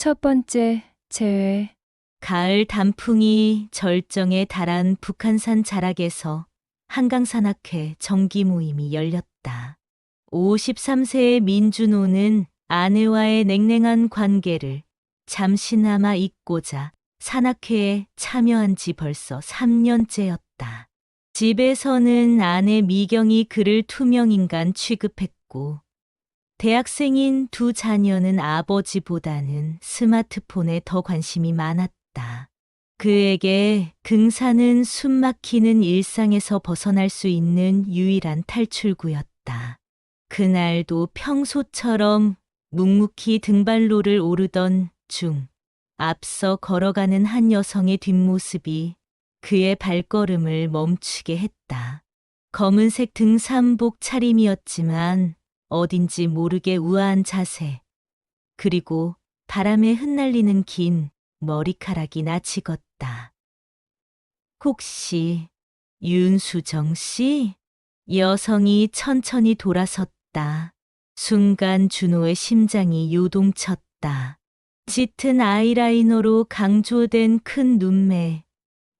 첫 번째 재회. 가을 단풍이 절정에 달한 북한산 자락에서 한강산악회 정기 모임이 열렸다. 53세의 민준호는 아내와의 냉랭한 관계를 잠시나마 잊고자 산악회에 참여한 지 벌써 3년째였다. 집에서는 아내 미경이 그를 투명인간 취급했고, 대학생인 두 자녀는 아버지보다는 스마트폰에 더 관심이 많았다. 그에게 등산은 숨막히는 일상에서 벗어날 수 있는 유일한 탈출구였다. 그날도 평소처럼 묵묵히 등반로를 오르던 중 앞서 걸어가는 한 여성의 뒷모습이 그의 발걸음을 멈추게 했다. 검은색 등산복 차림이었지만 어딘지 모르게 우아한 자세, 그리고 바람에 흩날리는 긴 머리카락이 나치겄다. 혹시 윤수정 씨? 여성이 천천히 돌아섰다. 순간 준호의 심장이 요동쳤다. 짙은 아이라이너로 강조된 큰 눈매,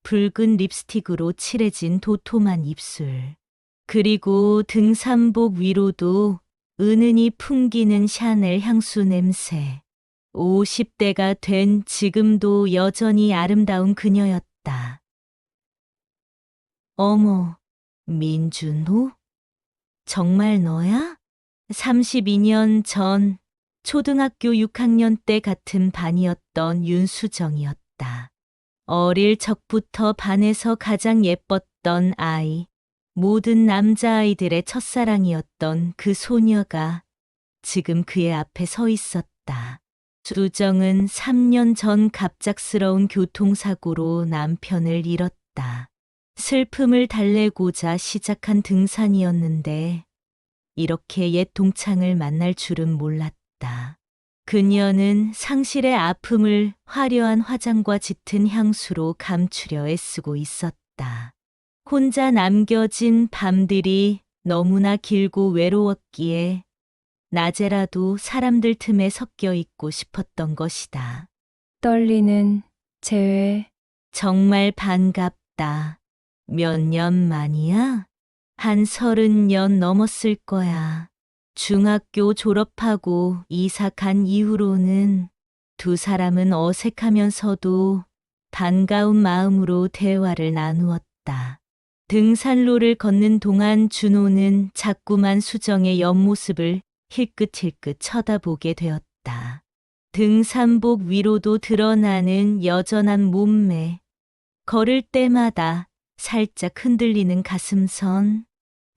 붉은 립스틱으로 칠해진 도톰한 입술, 그리고 등산복 위로도 은은히 풍기는 샤넬 향수 냄새. 50대가 된 지금도 여전히 아름다운 그녀였다. 어머, 민준호? 정말 너야? 32년 전 초등학교 6학년 때 같은 반이었던 윤수정이었다. 어릴 적부터 반에서 가장 예뻤던 아이, 모든 남자아이들의 첫사랑이었던 그 소녀가 지금 그의 앞에 서 있었다. 수정은 3년 전 갑작스러운 교통사고로 남편을 잃었다. 슬픔을 달래고자 시작한 등산이었는데 이렇게 옛 동창을 만날 줄은 몰랐다. 그녀는 상실의 아픔을 화려한 화장과 짙은 향수로 감추려 애쓰고 있었다. 혼자 남겨진 밤들이 너무나 길고 외로웠기에 낮에라도 사람들 틈에 섞여 있고 싶었던 것이다. 떨리는 재회. 정말 반갑다. 몇 년 만이야? 한 30년 넘었을 거야. 중학교 졸업하고 이사 간 이후로는 두 사람은 어색하면서도 반가운 마음으로 대화를 나누었다. 등산로를 걷는 동안 준호는 자꾸만 수정의 옆모습을 힐끗힐끗 쳐다보게 되었다. 등산복 위로도 드러나는 여전한 몸매, 걸을 때마다 살짝 흔들리는 가슴선,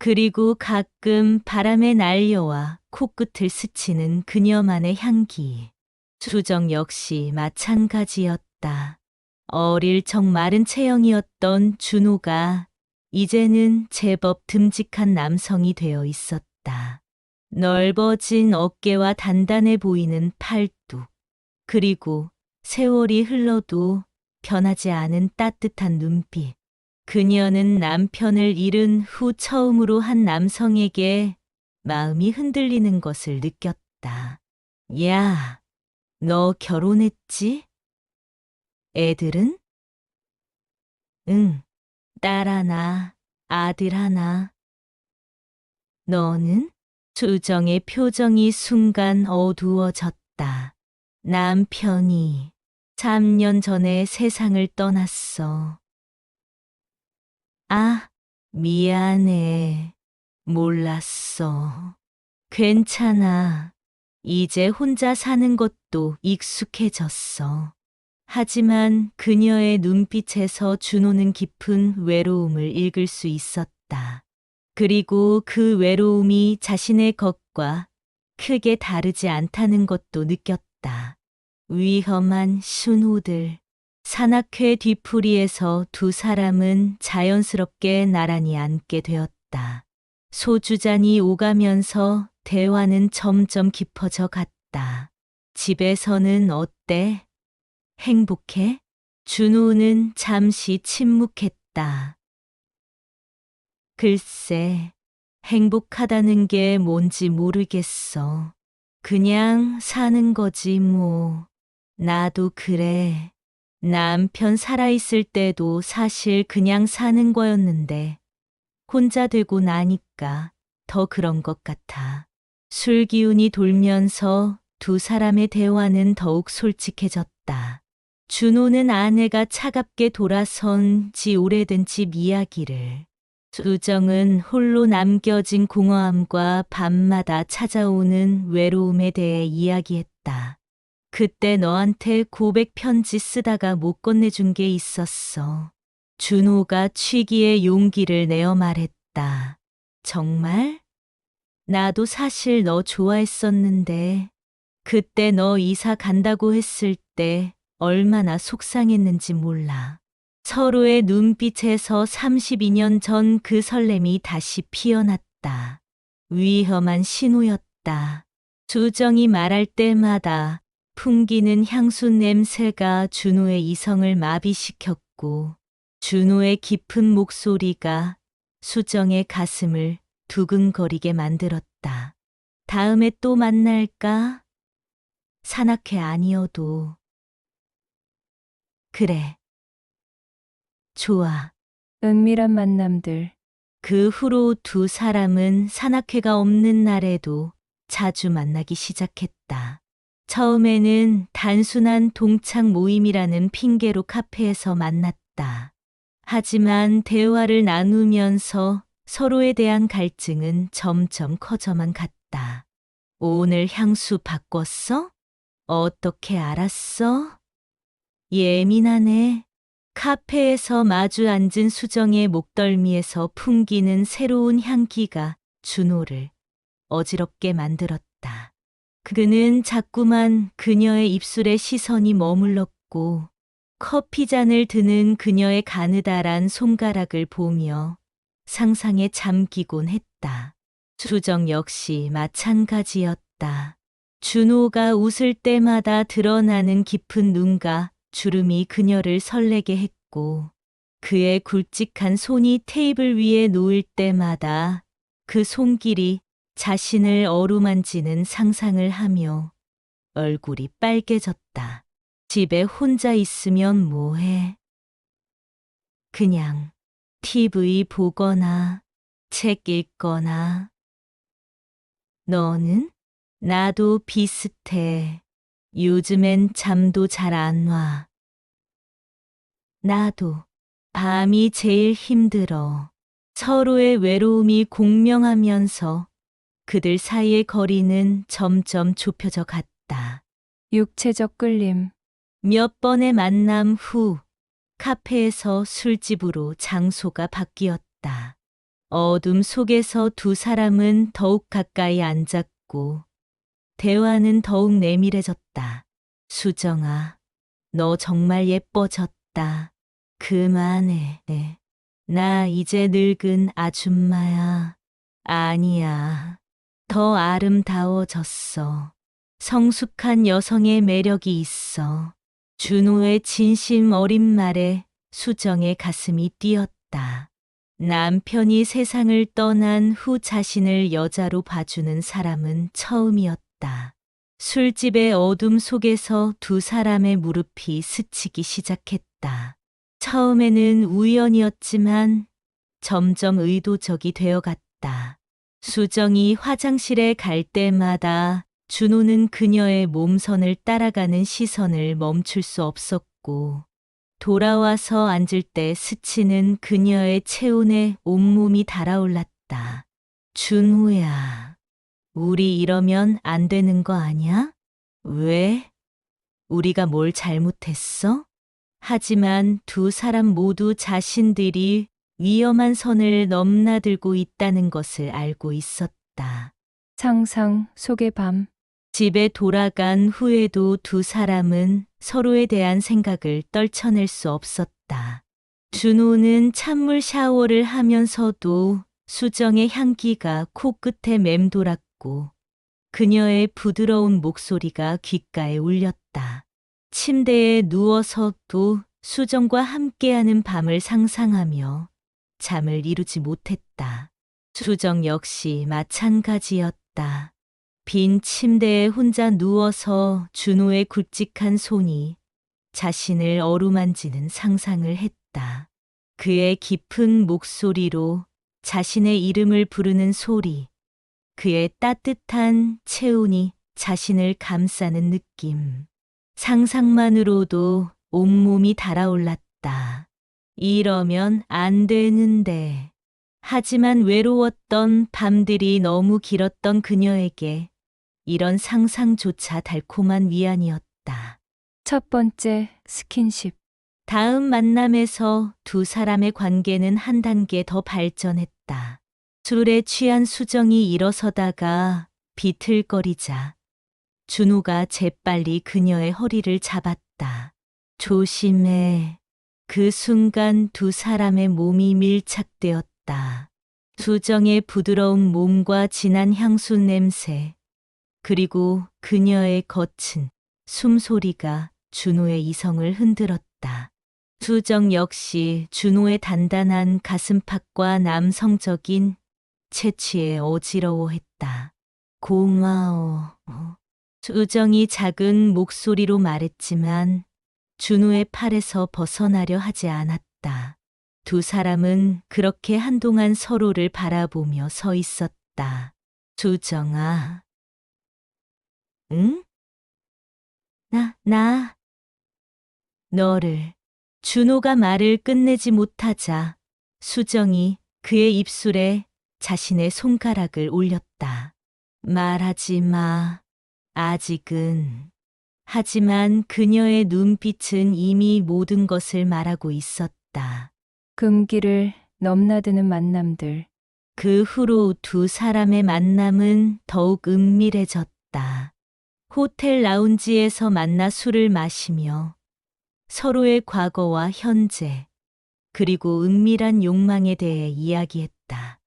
그리고 가끔 바람에 날려와 코끝을 스치는 그녀만의 향기. 수정 역시 마찬가지였다. 어릴 적 마른 체형이었던 준호가 이제는 제법 듬직한 남성이 되어 있었다. 넓어진 어깨와 단단해 보이는 팔뚝, 그리고 세월이 흘러도 변하지 않은 따뜻한 눈빛. 그녀는 남편을 잃은 후 처음으로 한 남성에게 마음이 흔들리는 것을 느꼈다. 야, 너 결혼했지? 애들은? 응, 딸 하나, 아들 하나. 너는? 수정의 표정이 순간 어두워졌다. 남편이 3년 전에 세상을 떠났어. 아, 미안해. 몰랐어. 괜찮아. 이제 혼자 사는 것도 익숙해졌어. 하지만 그녀의 눈빛에서 준호는 깊은 외로움을 읽을 수 있었다. 그리고 그 외로움이 자신의 것과 크게 다르지 않다는 것도 느꼈다. 위험한 신호들. 산악회 뒤풀이에서 두 사람은 자연스럽게 나란히 앉게 되었다. 소주잔이 오가면서 대화는 점점 깊어져 갔다. 집에서는 어때? 행복해? 준호는 잠시 침묵했다. 글쎄, 행복하다는 게 뭔지 모르겠어. 그냥 사는 거지 뭐. 나도 그래. 남편 살아있을 때도 사실 그냥 사는 거였는데, 혼자 되고 나니까 더 그런 것 같아. 술 기운이 돌면서 두 사람의 대화는 더욱 솔직해졌다. 준호는 아내가 차갑게 돌아선 지 오래된 집 이야기를, 수정은 홀로 남겨진 공허함과 밤마다 찾아오는 외로움에 대해 이야기했다. 그때 너한테 고백 편지 쓰다가 못 건네준 게 있었어. 준호가 취기에 용기를 내어 말했다. 정말? 나도 사실 너 좋아했었는데, 그때 너 이사 간다고 했을 때 얼마나 속상했는지 몰라. 서로의 눈빛에서 32년 전 그 설렘이 다시 피어났다. 위험한 신호였다. 수정이 말할 때마다 풍기는 향수 냄새가 준호의 이성을 마비시켰고, 준호의 깊은 목소리가 수정의 가슴을 두근거리게 만들었다. 다음에 또 만날까? 산악회 아니어도. 그래. 좋아. 은밀한 만남들. 그 후로 두 사람은 산악회가 없는 날에도 자주 만나기 시작했다. 처음에는 단순한 동창 모임이라는 핑계로 카페에서 만났다. 하지만 대화를 나누면서 서로에 대한 갈증은 점점 커져만 갔다. 오늘 향수 바꿨어? 어떻게 알았어? 예민하네. 카페에서 마주 앉은 수정의 목덜미에서 풍기는 새로운 향기가 준호를 어지럽게 만들었다. 그는 자꾸만 그녀의 입술에 시선이 머물렀고, 커피잔을 드는 그녀의 가느다란 손가락을 보며 상상에 잠기곤 했다. 수정 역시 마찬가지였다. 준호가 웃을 때마다 드러나는 깊은 눈과 주름이 그녀를 설레게 했고, 그의 굵직한 손이 테이블 위에 놓일 때마다 그 손길이 자신을 어루만지는 상상을 하며 얼굴이 빨개졌다. 집에 혼자 있으면 뭐해? 그냥 TV 보거나 책 읽거나. 너는? 나도 비슷해. 요즘엔 잠도 잘 안 와. 나도. 밤이 제일 힘들어. 서로의 외로움이 공명하면서 그들 사이의 거리는 점점 좁혀져 갔다. 육체적 끌림. 몇 번의 만남 후 카페에서 술집으로 장소가 바뀌었다. 어둠 속에서 두 사람은 더욱 가까이 앉았고 대화는 더욱 내밀해졌다. 수정아, 너 정말 예뻐졌다. 그만해. 나 이제 늙은 아줌마야. 아니야. 더 아름다워졌어. 성숙한 여성의 매력이 있어. 준호의 진심 어린 말에 수정의 가슴이 뛰었다. 남편이 세상을 떠난 후 자신을 여자로 봐주는 사람은 처음이었다. 술집의 어둠 속에서 두 사람의 무릎이 스치기 시작했다. 처음에는 우연이었지만 점점 의도적이 되어갔다. 수정이 화장실에 갈 때마다 준호는 그녀의 몸선을 따라가는 시선을 멈출 수 없었고, 돌아와서 앉을 때 스치는 그녀의 체온에 온몸이 달아올랐다. 준호야, 우리 이러면 안 되는 거 아니야? 왜? 우리가 뭘 잘못했어? 하지만 두 사람 모두 자신들이 위험한 선을 넘나들고 있다는 것을 알고 있었다. 상상 속의 밤. 집에 돌아간 후에도 두 사람은 서로에 대한 생각을 떨쳐낼 수 없었다. 준호는 찬물 샤워를 하면서도 수정의 향기가 코끝에 맴돌았고 그녀의 부드러운 목소리가 귓가에 울렸다. 침대에 누워서도 수정과 함께하는 밤을 상상하며 잠을 이루지 못했다. 수정 역시 마찬가지였다. 빈 침대에 혼자 누워서 준호의 굵직한 손이 자신을 어루만지는 상상을 했다. 그의 깊은 목소리로 자신의 이름을 부르는 소리, 그의 따뜻한 체온이 자신을 감싸는 느낌. 상상만으로도 온몸이 달아올랐다. 이러면 안 되는데. 하지만 외로웠던 밤들이 너무 길었던 그녀에게 이런 상상조차 달콤한 위안이었다. 첫 번째 스킨십. 다음 만남에서 두 사람의 관계는 한 단계 더 발전했다. 술에 취한 수정이 일어서다가 비틀거리자 준호가 재빨리 그녀의 허리를 잡았다. 조심해. 그 순간 두 사람의 몸이 밀착되었다. 수정의 부드러운 몸과 진한 향수 냄새, 그리고 그녀의 거친 숨소리가 준호의 이성을 흔들었다. 수정 역시 준호의 단단한 가슴팍과 남성적인 체취에 어지러워했다. 고마워. 수정이 작은 목소리로 말했지만 준호의 팔에서 벗어나려 하지 않았다. 두 사람은 그렇게 한동안 서로를 바라보며 서 있었다. 수정아. 응? 너를. 준호가 말을 끝내지 못하자 수정이 그의 입술에 자신의 손가락을 올렸다. 말하지 마. 아직은. 하지만 그녀의 눈빛은 이미 모든 것을 말하고 있었다. 금기를 넘나드는 만남들. 그 후로 두 사람의 만남은 더욱 은밀해졌다. 호텔 라운지에서 만나 술을 마시며 서로의 과거와 현재, 그리고 은밀한 욕망에 대해 이야기했다.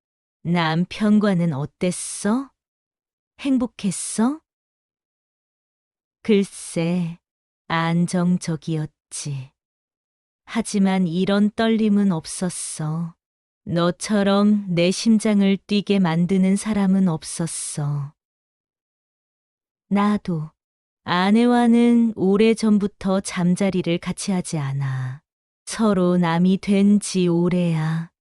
남편과는 어땠어? 행복했어? 글쎄, 안정적이었지. 하지만 이런 떨림은 없었어. 너처럼 내 심장을 뛰게 만드는 사람은 없었어. 나도. 아내와는 오래전부터 잠자리를 같이 하지 않아. 서로 남이 된 지 오래야.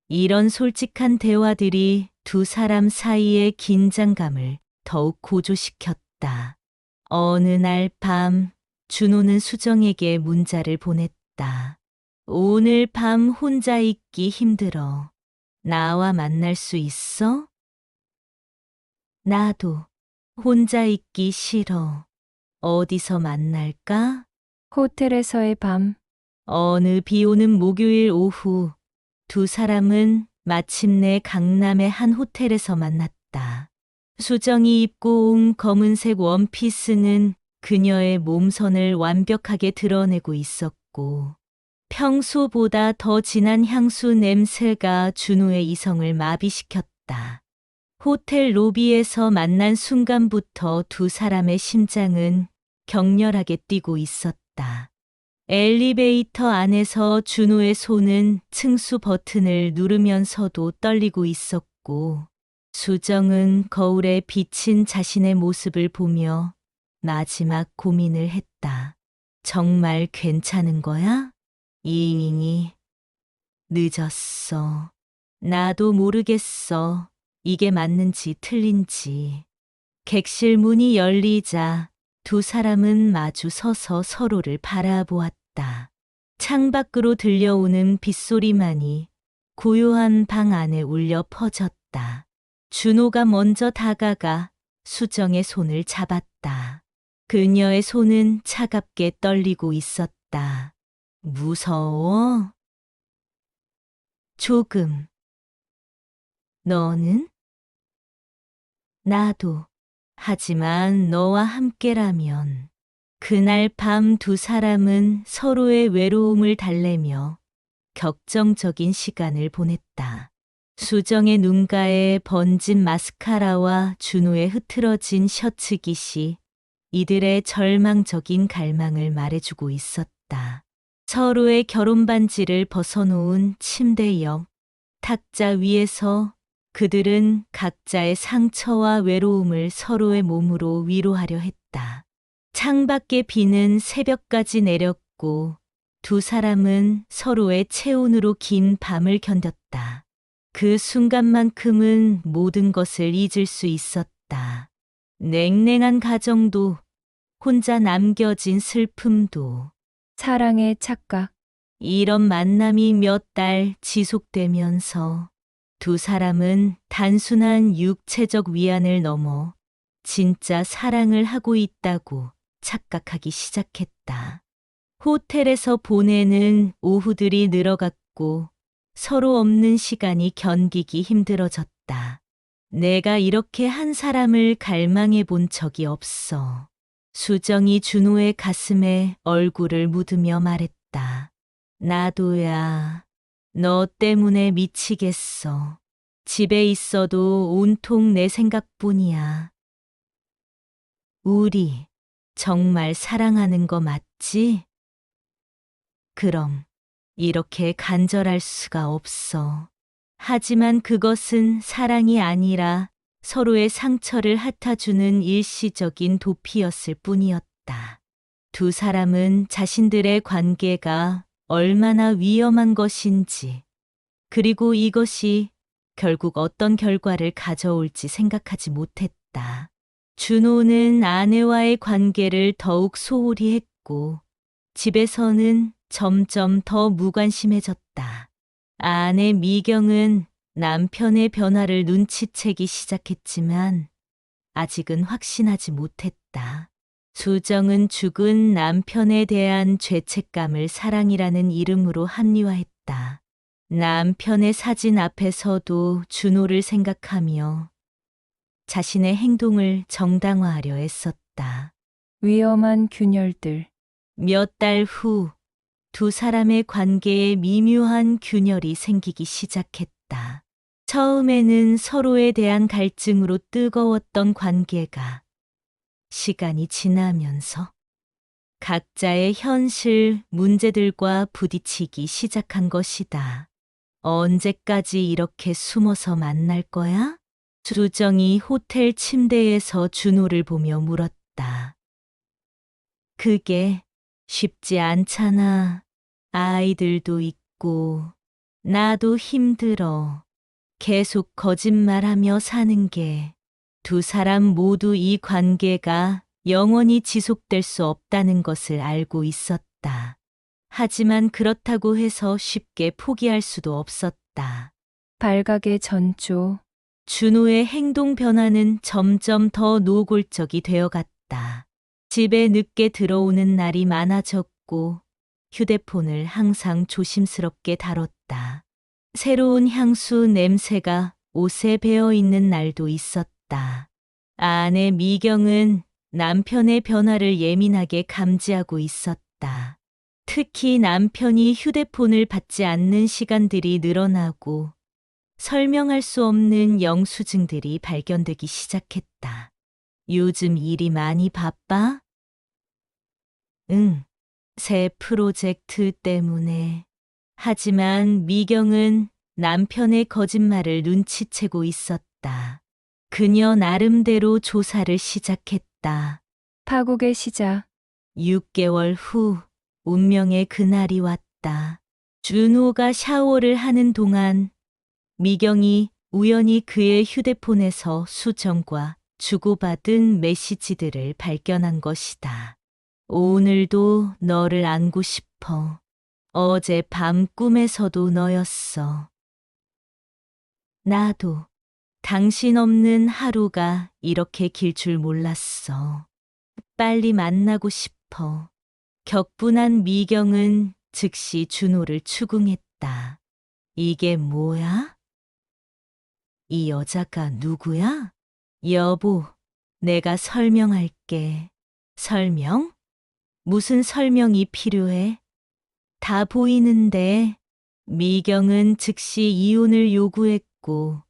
이런 솔직한 대화들이 두 사람 사이의 긴장감을 더욱 고조시켰다. 어느 날 밤, 준호는 수정에게 문자를 보냈다. 오늘 밤 혼자 있기 힘들어. 나와 만날 수 있어? 나도. 혼자 있기 싫어. 어디서 만날까? 호텔에서의 밤. 어느 비 오는 목요일 오후, 두 사람은 마침내 강남의 한 호텔에서 만났다. 수정이 입고 온 검은색 원피스는 그녀의 몸선을 완벽하게 드러내고 있었고, 평소보다 더 진한 향수 냄새가 준호의 이성을 마비시켰다. 호텔 로비에서 만난 순간부터 두 사람의 심장은 격렬하게 뛰고 있었다. 엘리베이터 안에서 준호의 손은 층수 버튼을 누르면서도 떨리고 있었고, 수정은 거울에 비친 자신의 모습을 보며 마지막 고민을 했다. 정말 괜찮은 거야? 이잉이 늦었어. 나도 모르겠어. 이게 맞는지 틀린지. 객실 문이 열리자 두 사람은 마주 서서 서로를 바라보았다. 창밖으로 들려오는 빗소리만이 고요한 방 안에 울려 퍼졌다. 준호가 먼저 다가가 수정의 손을 잡았다. 그녀의 손은 차갑게 떨리고 있었다. 무서워? 조금. 너는? 나도. 하지만 너와 함께라면. 그날 밤 두 사람은 서로의 외로움을 달래며 격정적인 시간을 보냈다. 수정의 눈가에 번진 마스카라와 준호의 흐트러진 셔츠 깃이 이들의 절망적인 갈망을 말해주고 있었다. 서로의 결혼 반지를 벗어놓은 침대 옆 탁자 위에서 그들은 각자의 상처와 외로움을 서로의 몸으로 위로하려 했다. 창밖에 비는 새벽까지 내렸고 두 사람은 서로의 체온으로 긴 밤을 견뎠다. 그 순간만큼은 모든 것을 잊을 수 있었다. 냉랭한 가정도, 혼자 남겨진 슬픔도. 사랑의 착각. 이런 만남이 몇 달 지속되면서 두 사람은 단순한 육체적 위안을 넘어 진짜 사랑을 하고 있다고 착각하기 시작했다. 호텔에서 보내는 오후들이 늘어갔고 서로 없는 시간이 견디기 힘들어졌다. 내가 이렇게 한 사람을 갈망해 본 적이 없어. 수정이 준호의 가슴에 얼굴을 묻으며 말했다. 나도야. 너 때문에 미치겠어. 집에 있어도 온통 내 생각뿐이야. 우리 정말 사랑하는 거 맞지? 그럼 이렇게 간절할 수가 없어. 하지만 그것은 사랑이 아니라 서로의 상처를 핥아주는 일시적인 도피였을 뿐이었다. 두 사람은 자신들의 관계가 얼마나 위험한 것인지, 그리고 이것이 결국 어떤 결과를 가져올지 생각하지 못했다. 준호는 아내와의 관계를 더욱 소홀히 했고, 집에서는 점점 더 무관심해졌다. 아내 미경은 남편의 변화를 눈치채기 시작했지만 아직은 확신하지 못했다. 수정은 죽은 남편에 대한 죄책감을 사랑이라는 이름으로 합리화했다. 남편의 사진 앞에서도 준호를 생각하며 자신의 행동을 정당화하려 애썼다. 위험한 균열들. 몇 달 후 두 사람의 관계에 미묘한 균열이 생기기 시작했다. 처음에는 서로에 대한 갈증으로 뜨거웠던 관계가 시간이 지나면서 각자의 현실 문제들과 부딪히기 시작한 것이다. 언제까지 이렇게 숨어서 만날 거야? 수정이 호텔 침대에서 준호를 보며 물었다. 그게 쉽지 않잖아. 아이들도 있고 나도 힘들어. 계속 거짓말하며 사는 게 두 사람 모두 이 관계가 영원히 지속될 수 없다는 것을 알고 있었다. 하지만 그렇다고 해서 쉽게 포기할 수도 없었다. 발각의 전조. 준호의 행동 변화는 점점 더 노골적이 되어갔다. 집에 늦게 들어오는 날이 많아졌고 휴대폰을 항상 조심스럽게 다뤘다. 새로운 향수 냄새가 옷에 배어 있는 날도 있었다. 아내 미경은 남편의 변화를 예민하게 감지하고 있었다. 특히 남편이 휴대폰을 받지 않는 시간들이 늘어나고 설명할 수 없는 영수증들이 발견되기 시작했다. 요즘 일이 많이 바빠? 응, 새 프로젝트 때문에. 하지만 미경은 남편의 거짓말을 눈치채고 있었다. 그녀 나름대로 조사를 시작했다. 파국의 시작. 6개월 후 운명의 그날이 왔다. 준호가 샤워를 하는 동안 미경이 우연히 그의 휴대폰에서 수정과 주고받은 메시지들을 발견한 것이다. 오늘도 너를 안고 싶어. 어제 밤 꿈에서도 너였어. 나도 당신 없는 하루가 이렇게 길 줄 몰랐어. 빨리 만나고 싶어. 격분한 미경은 즉시 준호를 추궁했다. 이게 뭐야? 이 여자가 누구야? 여보, 내가 설명할게. 설명? 무슨 설명이 필요해? 다 보이는데. 미경은 즉시 이혼을 요구했고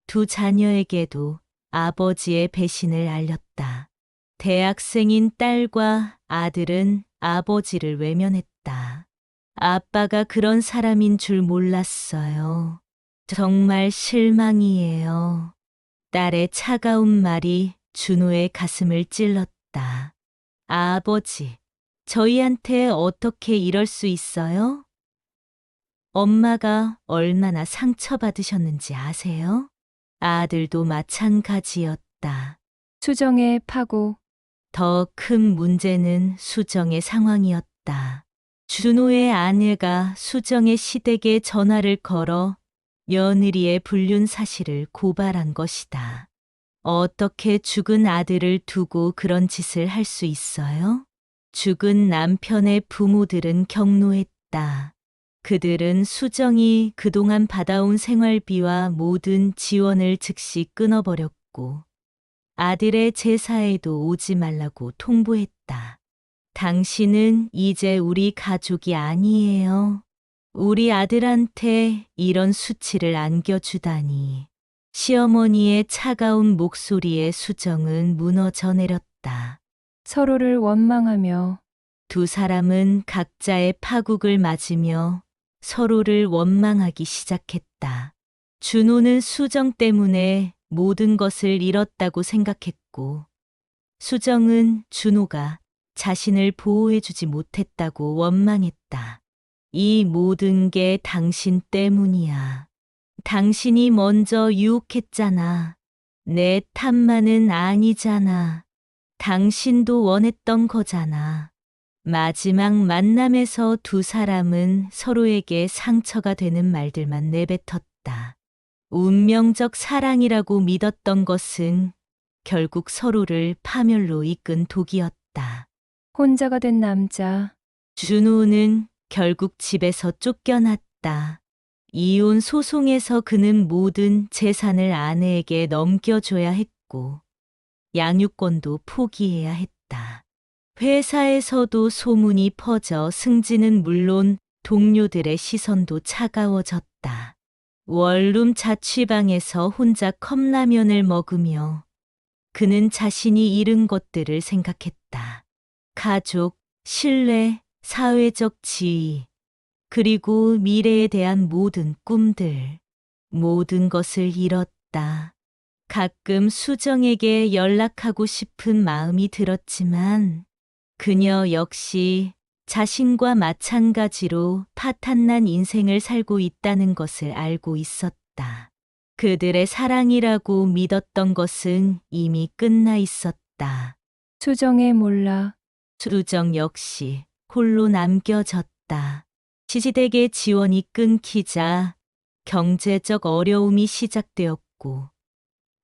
두 자녀에게도 아버지의 배신을 알렸다. 대학생인 딸과 아들은 아버지를 외면했다. 아빠가 그런 사람인 줄 몰랐어요. 정말 실망이에요. 딸의 차가운 말이 준호의 가슴을 찔렀다. 아버지, 저희한테 어떻게 이럴 수 있어요? 엄마가 얼마나 상처받으셨는지 아세요? 아들도 마찬가지였다. 수정의 파고, 더 큰 문제는 수정의 상황이었다. 준호의 아내가 수정의 시댁에 전화를 걸어 며느리의 불륜 사실을 고발한 것이다. 어떻게 죽은 아들을 두고 그런 짓을 할 수 있어요? 죽은 남편의 부모들은 경로했다. 그들은 수정이 그동안 받아온 생활비와 모든 지원을 즉시 끊어버렸고 아들의 제사에도 오지 말라고 통보했다. 당신은 이제 우리 가족이 아니에요. 우리 아들한테 이런 수치를 안겨주다니. 시어머니의 차가운 목소리에 수정은 무너져 내렸다. 서로를 원망하며 두 사람은 각자의 파국을 맞으며 서로를 원망하기 시작했다. 준호는 수정 때문에 모든 것을 잃었다고 생각했고, 수정은 준호가 자신을 보호해주지 못했다고 원망했다. 이 모든 게 당신 때문이야. 당신이 먼저 유혹했잖아. 내 탓만은 아니잖아. 당신도 원했던 거잖아. 마지막 만남에서 두 사람은 서로에게 상처가 되는 말들만 내뱉었다. 운명적 사랑이라고 믿었던 것은 결국 서로를 파멸로 이끈 독이었다. 혼자가 된 남자, 준호는 결국 집에서 쫓겨났다. 이혼 소송에서 그는 모든 재산을 아내에게 넘겨줘야 했고, 양육권도 포기해야 했다. 회사에서도 소문이 퍼져 승진은 물론 동료들의 시선도 차가워졌다. 원룸 자취방에서 혼자 컵라면을 먹으며 그는 자신이 잃은 것들을 생각했다. 가족, 신뢰, 사회적 지위, 그리고 미래에 대한 모든 꿈들, 모든 것을 잃었다. 가끔 수정에게 연락하고 싶은 마음이 들었지만 그녀 역시 자신과 마찬가지로 파탄난 인생을 살고 있다는 것을 알고 있었다. 그들의 사랑이라고 믿었던 것은 이미 끝나 있었다. 수정의 몰락, 수정 역시 홀로 남겨졌다. 지지댁의 지원이 끊기자 경제적 어려움이 시작되었고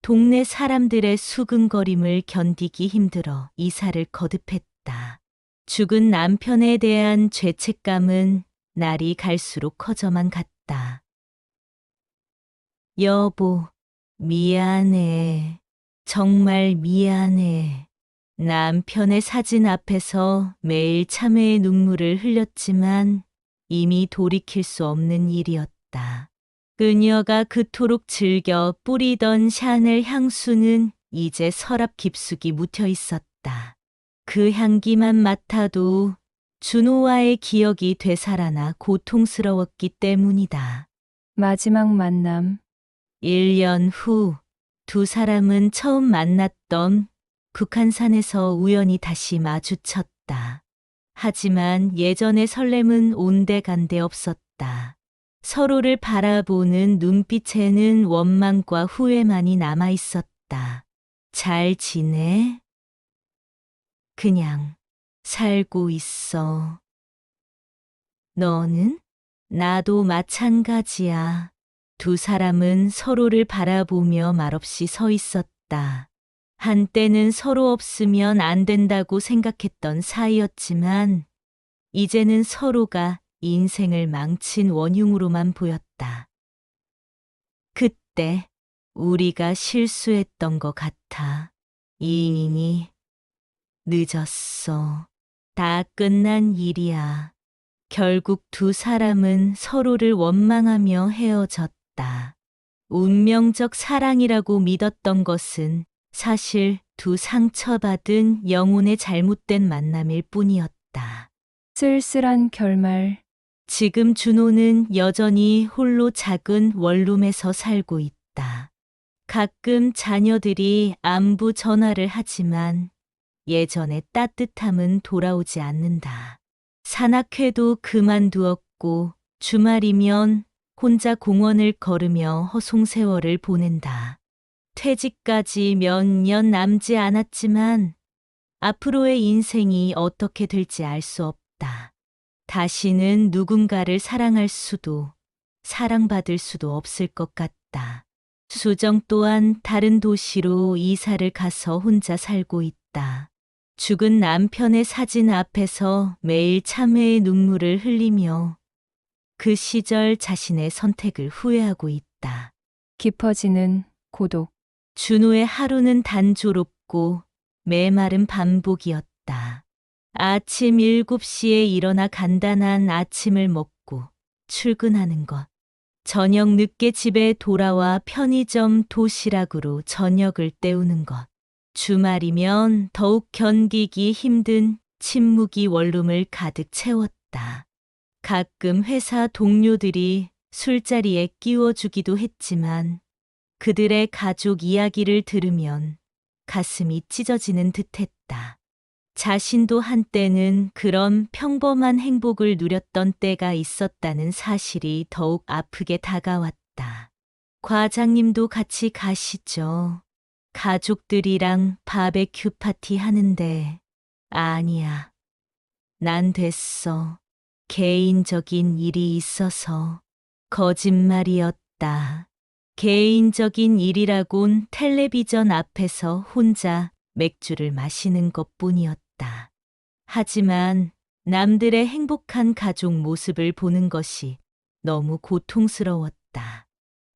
동네 사람들의 수근거림을 견디기 힘들어 이사를 거듭했다. 죽은 남편에 대한 죄책감은 날이 갈수록 커져만 갔다. 여보, 미안해. 정말 미안해. 남편의 사진 앞에서 매일 참회의 눈물을 흘렸지만 이미 돌이킬 수 없는 일이었다. 그녀가 그토록 즐겨 뿌리던 샤넬 향수는 이제 서랍 깊숙이 묻혀 있었다. 그 향기만 맡아도 준호와의 기억이 되살아나 고통스러웠기 때문이다. 마지막 만남, 1년 후 두 사람은 처음 만났던 북한산에서 우연히 다시 마주쳤다. 하지만 예전의 설렘은 온데간데 없었다. 서로를 바라보는 눈빛에는 원망과 후회만이 남아 있었다. 잘 지내? 그냥 살고 있어. 너는? 나도 마찬가지야. 두 사람은 서로를 바라보며 말없이 서 있었다. 한때는 서로 없으면 안 된다고 생각했던 사이였지만 이제는 서로가 인생을 망친 원흉으로만 보였다. 그때 우리가 실수했던 것 같아. 이미 늦었어. 다 끝난 일이야. 결국 두 사람은 서로를 원망하며 헤어졌다. 운명적 사랑이라고 믿었던 것은 사실 두 상처받은 영혼의 잘못된 만남일 뿐이었다. 쓸쓸한 결말, 지금 준호는 여전히 홀로 작은 원룸에서 살고 있다. 가끔 자녀들이 안부 전화를 하지만 예전의 따뜻함은 돌아오지 않는다. 산악회도 그만두었고 주말이면 혼자 공원을 걸으며 허송세월을 보낸다. 퇴직까지 몇 년 남지 않았지만 앞으로의 인생이 어떻게 될지 알 수 없다. 다시는 누군가를 사랑할 수도 사랑받을 수도 없을 것 같다. 수정 또한 다른 도시로 이사를 가서 혼자 살고 있다. 죽은 남편의 사진 앞에서 매일 참회의 눈물을 흘리며 그 시절 자신의 선택을 후회하고 있다. 깊어지는 고독. 준호의 하루는 단조롭고 메마른 반복이었다. 아침 7시에 일어나 간단한 아침을 먹고 출근하는 것. 저녁 늦게 집에 돌아와 편의점 도시락으로 저녁을 때우는 것. 주말이면 더욱 견디기 힘든 침묵이 원룸을 가득 채웠다. 가끔 회사 동료들이 술자리에 끼워주기도 했지만 그들의 가족 이야기를 들으면 가슴이 찢어지는 듯했다. 자신도 한때는 그런 평범한 행복을 누렸던 때가 있었다는 사실이 더욱 아프게 다가왔다. 과장님도 같이 가시죠. 가족들이랑 바베큐 파티 하는데. 아니야. 난 됐어. 개인적인 일이 있어서. 거짓말이었다. 개인적인 일이라곤 텔레비전 앞에서 혼자 맥주를 마시는 것뿐이었다. 하지만 남들의 행복한 가족 모습을 보는 것이 너무 고통스러웠다.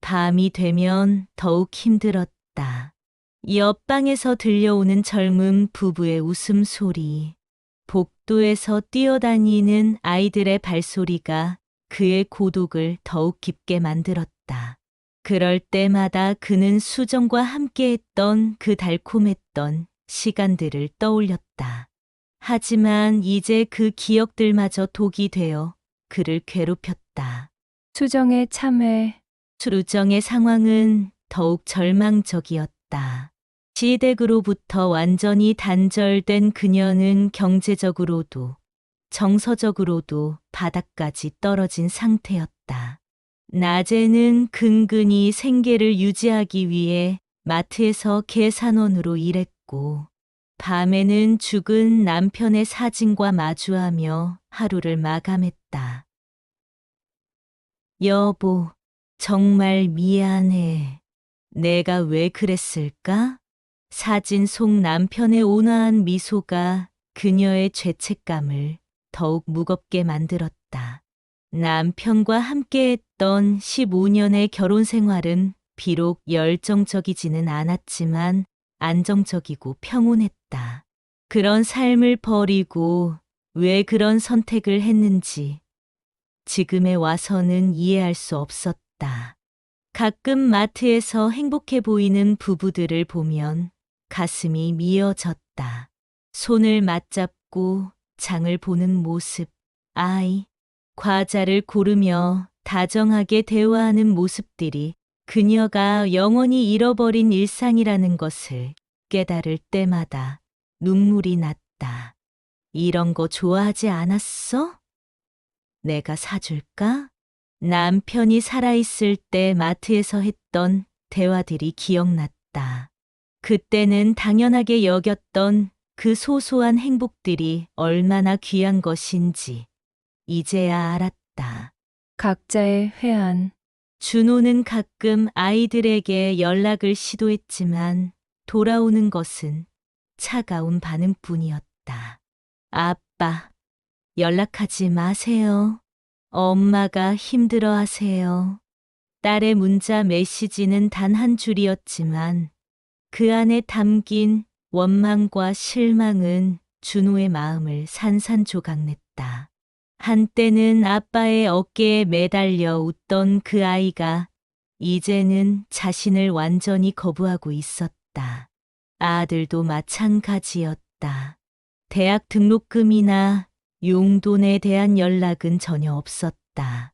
밤이 되면 더욱 힘들었다. 옆방에서 들려오는 젊은 부부의 웃음소리, 복도에서 뛰어다니는 아이들의 발소리가 그의 고독을 더욱 깊게 만들었다. 그럴 때마다 그는 수정과 함께했던 그 달콤했던 시간들을 떠올렸다. 하지만 이제 그 기억들마저 독이 되어 그를 괴롭혔다. 수정의 참회. 수정의 상황은 더욱 절망적이었다. 시댁으로부터 완전히 단절된 그녀는 경제적으로도 정서적으로도 바닥까지 떨어진 상태였다. 낮에는 근근히 생계를 유지하기 위해 마트에서 계산원으로 일했고, 밤에는 죽은 남편의 사진과 마주하며 하루를 마감했다. 여보, 정말 미안해. 내가 왜 그랬을까? 사진 속 남편의 온화한 미소가 그녀의 죄책감을 더욱 무겁게 만들었다. 남편과 함께했던 15년의 결혼 생활은 비록 열정적이지는 않았지만 안정적이고 평온했다. 그런 삶을 버리고 왜 그런 선택을 했는지 지금에 와서는 이해할 수 없었다. 가끔 마트에서 행복해 보이는 부부들을 보면 가슴이 미어졌다. 손을 맞잡고 장을 보는 모습, 아이, 과자를 고르며 다정하게 대화하는 모습들이 그녀가 영원히 잃어버린 일상이라는 것을 깨달을 때마다 눈물이 났다. 이런 거 좋아하지 않았어? 내가 사줄까? 남편이 살아있을 때 마트에서 했던 대화들이 기억났다. 그때는 당연하게 여겼던 그 소소한 행복들이 얼마나 귀한 것인지 이제야 알았다. 각자의 회한. 준호는 가끔 아이들에게 연락을 시도했지만 돌아오는 것은 차가운 반응뿐이었다. 아빠, 연락하지 마세요. 엄마가 힘들어하세요. 딸의 문자 메시지는 단 한 줄이었지만 그 안에 담긴 원망과 실망은 준호의 마음을 산산조각냈다. 한때는 아빠의 어깨에 매달려 웃던 그 아이가 이제는 자신을 완전히 거부하고 있었다. 아들도 마찬가지였다. 대학 등록금이나 용돈에 대한 연락은 전혀 없었다. 생각했다.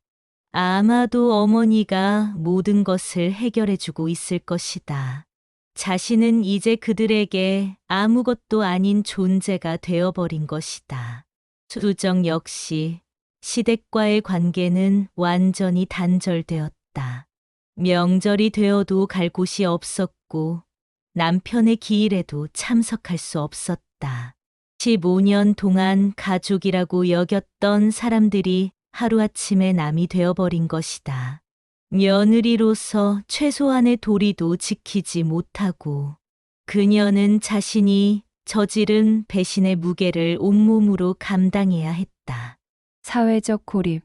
아마도 어머니가 모든 것을 해결해주고 있을 것이다. 자신은 이제 그들에게 아무것도 아닌 존재가 되어버린 것이다. 수정 역시 시댁과의 관계는 완전히 단절되었다. 명절이 되어도 갈 곳이 없었고 남편의 기일에도 참석할 수 없었다. 15년 동안 가족이라고 여겼던 사람들이 하루아침에 남이 되어버린 것이다. 며느리로서 최소한의 도리도 지키지 못하고 그녀는 자신이 저지른 배신의 무게를 온몸으로 감당해야 했다. 사회적 고립.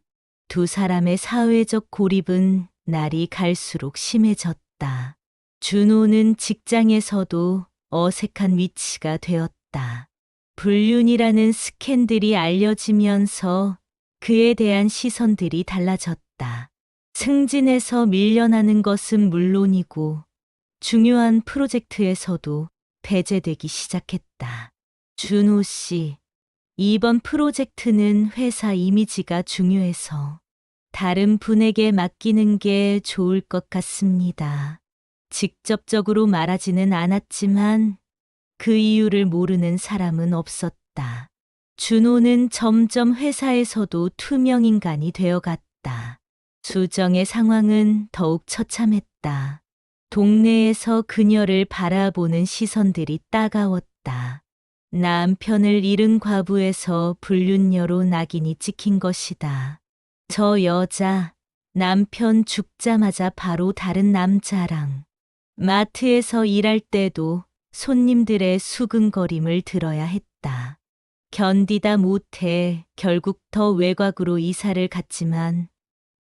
두 사람의 사회적 고립은 날이 갈수록 심해졌다. 준호는 직장에서도 어색한 위치가 되었다. 불륜이라는 스캔들이 알려지면서 그에 대한 시선들이 달라졌다. 승진에서 밀려나는 것은 물론이고 중요한 프로젝트에서도 배제되기 시작했다. 준호 씨, 이번 프로젝트는 회사 이미지가 중요해서 다른 분에게 맡기는 게 좋을 것 같습니다. 직접적으로 말하지는 않았지만 그 이유를 모르는 사람은 없었다. 준호는 점점 회사에서도 투명인간이 되어갔다. 수정의 상황은 더욱 처참했다. 동네에서 그녀를 바라보는 시선들이 따가웠다. 남편을 잃은 과부에서 불륜녀로 낙인이 찍힌 것이다. 저 여자, 남편 죽자마자 바로 다른 남자랑 마트에서 일할 때도 손님들의 수근거림을 들어야 했다. 견디다 못해 결국 더 외곽으로 이사를 갔지만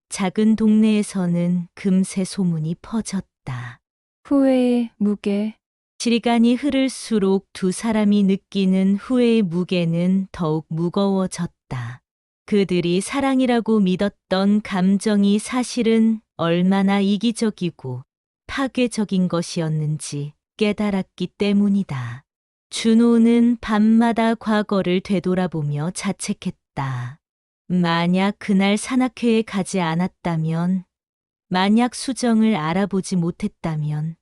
작은 동네에서는 금세 소문이 퍼졌다. 후회의 무게. 시간이 흐를수록 두 사람이 느끼는 후회의 무게는 더욱 무거워졌다. 그들이 사랑이라고 믿었던 감정이 사실은 얼마나 이기적이고 파괴적인 것이었는지 깨달았기 때문이다. 준호는 밤마다 과거를 되돌아보며 자책했다. 만약 그날 산악회에 가지 않았다면, 만약 수정을 알아보지 못했다면,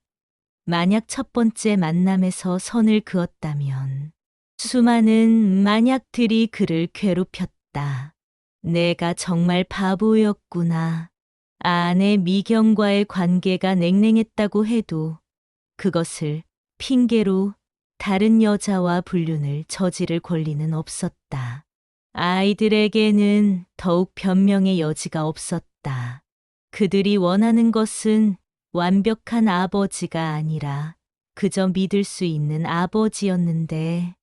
만약 첫 번째 만남에서 선을 그었다면, 수많은 만약들이 그를 괴롭혔다. 내가 정말 바보였구나. 아내 미경과의 관계가 냉랭했다고 해도 그것을 핑계로 다른 여자와 불륜을 저지를 권리는 없었다. 아이들에게는 더욱 변명의 여지가 없었다. 그들이 원하는 것은 완벽한 아버지가 아니라 그저 믿을 수 있는 아버지였는데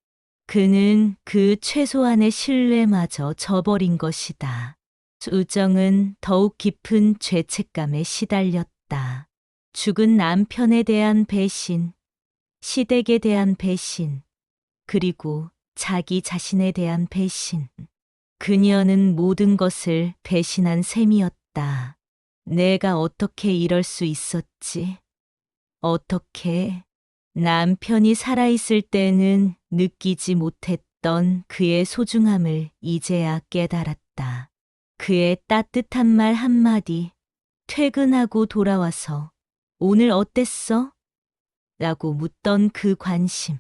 그는 그 최소한의 신뢰마저 저버린 것이다. 수정은 더욱 깊은 죄책감에 시달렸다. 죽은 남편에 대한 배신, 시댁에 대한 배신, 그리고 자기 자신에 대한 배신. 그녀는 모든 것을 배신한 셈이었다. 내가 어떻게 이럴 수 있었지? 어떻게? 남편이 살아있을 때는 느끼지 못했던 그의 소중함을 이제야 깨달았다. 그의 따뜻한 말 한마디, 퇴근하고 돌아와서 오늘 어땠어? 라고 묻던 그 관심.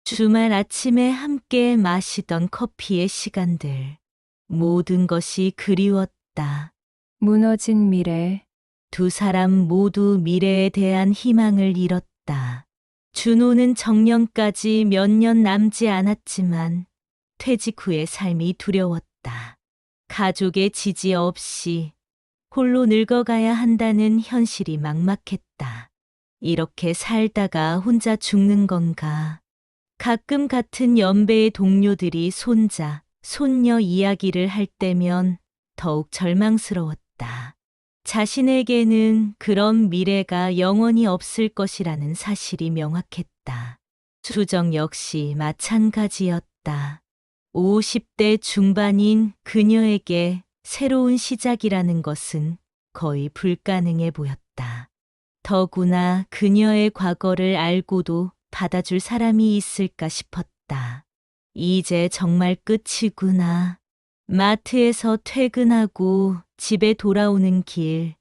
주말 아침에 함께 마시던 커피의 시간들. 모든 것이 그리웠다. 무너진 미래. 두 사람 모두 미래에 대한 희망을 잃었다. 준호는 정년까지 몇 년 남지 않았지만 퇴직 후의 삶이 두려웠다. 가족의 지지 없이 홀로 늙어가야 한다는 현실이 막막했다. 이렇게 살다가 혼자 죽는 건가? 가끔 같은 연배의 동료들이 손자, 손녀 이야기를 할 때면 더욱 절망스러웠다. 자신에게는 그런 미래가 영원히 없을 것이라는 사실이 명확했다. 수정 역시 마찬가지였다. 50대 중반인 그녀에게 새로운 시작이라는 것은 거의 불가능해 보였다. 더구나 그녀의 과거를 알고도 받아줄 사람이 있을까 싶었다. 이제 정말 끝이구나. 마트에서 퇴근하고 집에 돌아오는 길,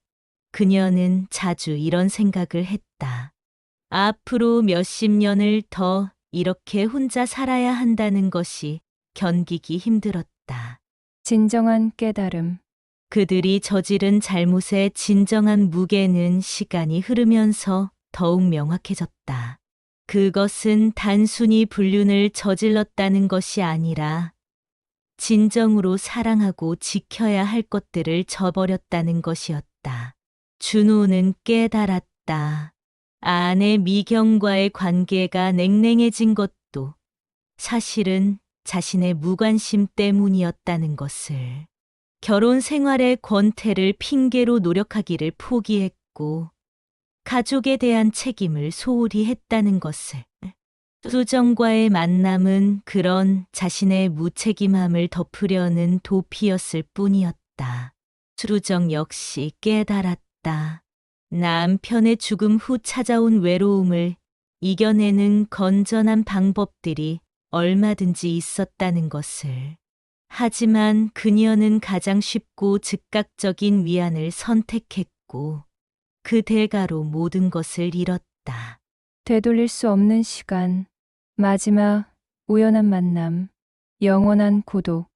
그녀는 자주 이런 생각을 했다. 앞으로 몇십 년을 더 이렇게 혼자 살아야 한다는 것이 견디기 힘들었다. 진정한 깨달음. 그들이 저지른 잘못의 진정한 무게는 시간이 흐르면서 더욱 명확해졌다. 그것은 단순히 불륜을 저질렀다는 것이 아니라 진정으로 사랑하고 지켜야 할 것들을 저버렸다는 것이었다. 준호는 깨달았다. 아내 미경과의 관계가 냉랭해진 것도 사실은 자신의 무관심 때문이었다는 것을. 결혼 생활의 권태를 핑계로 노력하기를 포기했고 가족에 대한 책임을 소홀히 했다는 것을. 수정과의 만남은 그런 자신의 무책임함을 덮으려는 도피였을 뿐이었다. 수정 역시 깨달았다. 남편의 죽음 후 찾아온 외로움을 이겨내는 건전한 방법들이 얼마든지 있었다는 것을. 하지만 그녀는 가장 쉽고 즉각적인 위안을 선택했고 그 대가로 모든 것을 잃었다. 되돌릴 수 없는 시간. 마지막 우연한 만남. 영원한 고독.